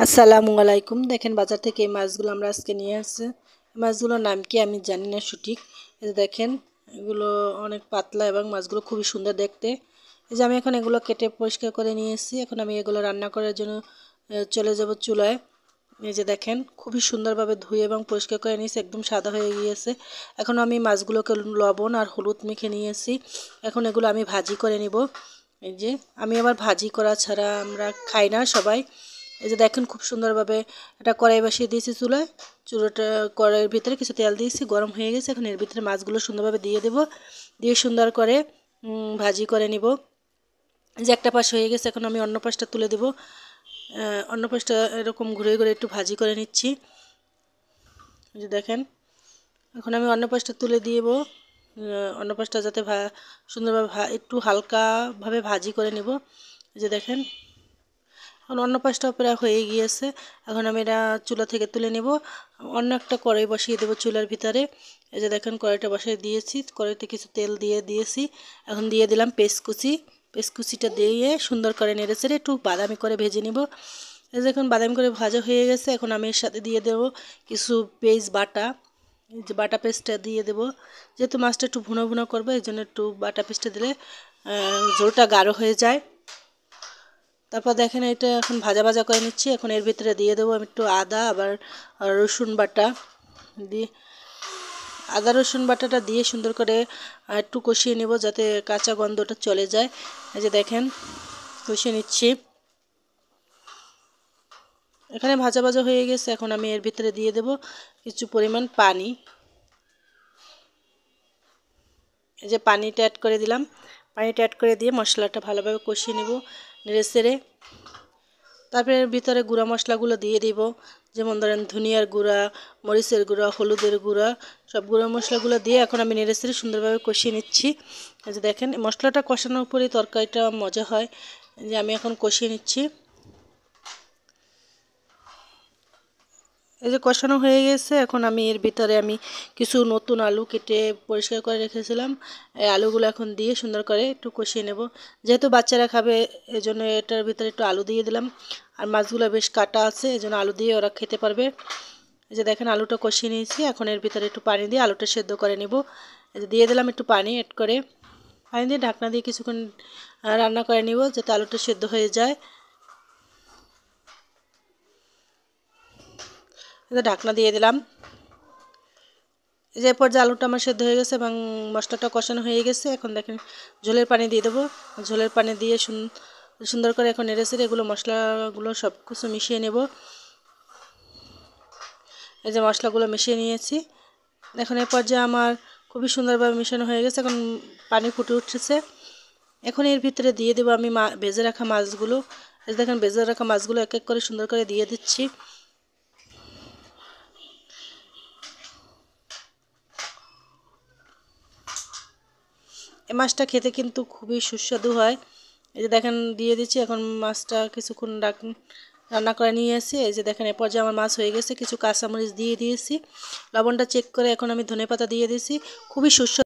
আসসালামু আলাইকুম। দেখেন বাজার থেকে এই মাছগুলো আমরা আজকে নিয়ে আসছি। মাছগুলোর নাম কি আমি জানি না সঠিক। এই যে দেখেন এগুলো অনেক পাতলা এবং মাছগুলো খুবই সুন্দর দেখতে। এই যে আমি এখন এগুলো কেটে পরিষ্কার করে নিয়ে এসেছি। এখন আমি এগুলো রান্না করার জন্য চলে যাব চুলায়। এই যে দেখেন খুবই সুন্দরভাবে ধুয়ে এবং পরিষ্কার করে নিয়েছি, একদম সাদা হয়ে গিয়েছে। এখন আমি মাছগুলোকে লবণ আর হলুদ মেখে নিয়েছি। এখন এগুলো আমি ভাজি করে নিব। এই যে আমি আবার ভাজি করা ছাড়া আমরা খাই না সবাই। এই যে দেখেন খুব সুন্দরভাবে একটা কড়াই বসিয়ে দিয়েছি চুলায়। চুলাটা কড়াইয়ের ভিতরে কিছু তেল দিয়েছি, গরম হয়ে গেছে। এখন এর ভিতরে মাছগুলো সুন্দরভাবে দিয়ে দেব, দিয়ে সুন্দর করে ভাজি করে নিব। যে একটা পাশ হয়ে গেছে, এখন আমি অন্য পাশটা তুলে দেব। অন্য পাশটা এরকম ঘুরে ঘুরে একটু ভাজি করে নিচ্ছি। যে দেখেন এখন আমি অন্য পাশটা তুলে দিব। অন্য পাশটা যাতে সুন্দরভাবে একটু হালকাভাবে ভাজি করে নেব। যে দেখেন এখন অন্য পাশটাও প্রায় হয়ে গিয়েছে। এখন আমি এটা চুলা থেকে তুলে নেব, অন্য একটা কড়াই বসিয়ে দেবো চুলার ভিতরে। এই যে দেখেন কড়াইটা বসিয়ে দিয়েছি, কড়াইতে কিছু তেল দিয়ে দিয়েছি। এখন দিয়ে দিলাম পেঁয়াজকুচিটা দিয়ে সুন্দর করে নেড়েচেড়ে একটু বাদামি করে ভেজে নেব। এই যে এখন বাদামি করে ভাজা হয়ে গেছে, এখন আমি এর সাথে দিয়ে দেবো কিছু পেঁয়াজ বাটা। এই যে বাটা পেস্টটা দিয়ে দেবো, যেহেতু মাছটা একটু ভুনো ভুনো করবো এই জন্য একটু বাটা পেস্টটা দিলে ঝোলটা গাঢ় হয়ে যায়। তারপর দেখেন এটা এখন ভাজা ভাজা করে নিচ্ছি। এখন এর ভিতরে দিয়ে দেবো আমি একটু আদা আবার রসুন বাটা দিয়ে, আদা রসুন বাটাটা দিয়ে সুন্দর করে একটু কষিয়ে নেব যাতে কাঁচা গন্ধটা চলে যায়। এই যে দেখেন কষিয়ে নিচ্ছি। এখানে ভাজা ভাজা হয়ে গেছে, এখন আমি এর ভিতরে দিয়ে দেব কিছু পরিমাণ পানি। এই যে পানিটা অ্যাড করে দিলাম, পানিটা অ্যাড করে দিয়ে মশলাটা ভালোভাবে কষিয়ে নেব নেড়ে। তারপরে এর ভিতরে গুঁড়া মশলাগুলো দিয়ে দিব, যেমন ধরেন ধনিয়ার গুঁড়া, মরিচের গুঁড়া, হলুদের গুঁড়া, সব গুঁড়া মশলাগুলো দিয়ে এখন আমি নেড়ে সুন্দরভাবে কষিয়ে নিচ্ছি। এই যে দেখেন মশলাটা কষানোর পরেই তরকারিটা মজা হয়। যে আমি এখন কষিয়ে নিচ্ছি। এই যে কষানো হয়ে গেছে, এখন আমি এর ভিতরে কিছু নতুন আলু কেটে পরিষ্কার করে রেখেছিলাম, এই আলুগুলো এখন দিয়ে সুন্দর করে একটু কষিয়ে নেব। যেহেতু বাচ্চারা খাবে এজন্য এটার ভিতরে একটু আলু দিয়ে দিলাম। আর মাছগুলো বেশ কাটা আছে এজন্য আলু দিয়ে ওরা খেতে পারবে। এই যে দেখেন আলুটা কষিয়ে নিয়েছি, এখন এর ভিতরে একটু পানি দিয়ে আলুটা সেদ্ধ করে নেব। এই যে দিয়ে দিলাম একটু পানি অ্যাড করে, পানি দিয়ে ঢাকনা দিয়ে কিছুক্ষণ রান্না করে নিব যাতে আলুটা সেদ্ধ হয়ে যায়। ঢাকনা দিয়ে দিলাম। যে পর্যায়ে আলুটা আমার সেদ্ধ হয়ে গেছে এবং মশলাটা কষানো হয়ে গেছে, এখন দেখেন ঝোলের পানি দিয়ে দেবো। ঝোলের পানি দিয়ে সুন্দর করে এখন নেড়েচেড়ে এগুলো মশলাগুলো সব কিছু মিশিয়ে নেব। এই যে মশলাগুলো মিশিয়ে নিয়েছি, এখন এই পর্যায়ে আমার খুবই সুন্দরভাবে মিশানো হয়ে গেছে। এখন পানি ফুটে উঠেছে, এখন এর ভিতরে দিয়ে দেবো আমি ভেজে রাখা মাছগুলো। এই দেখেন ভেজে রাখা মাছগুলো এক এক করে সুন্দর করে দিয়ে দিচ্ছি। এই মাছটা খেতে কিন্তু খুবই সুস্বাদু হয়। এই যে দেখেন দিয়ে দিচ্ছি, এখন মাছটা কিছুক্ষণ রান্না করে নিয়ে আসি। এই যে দেখেন এ পর্যায়ে আমার মাছ হয়ে গেছে, কিছু কাঁচামরিচ দিয়ে দিয়েছি, লবণটা চেক করে এখন আমি ধনেপাতা দিয়ে দিয়েছি। খুবই সুস্বাদু।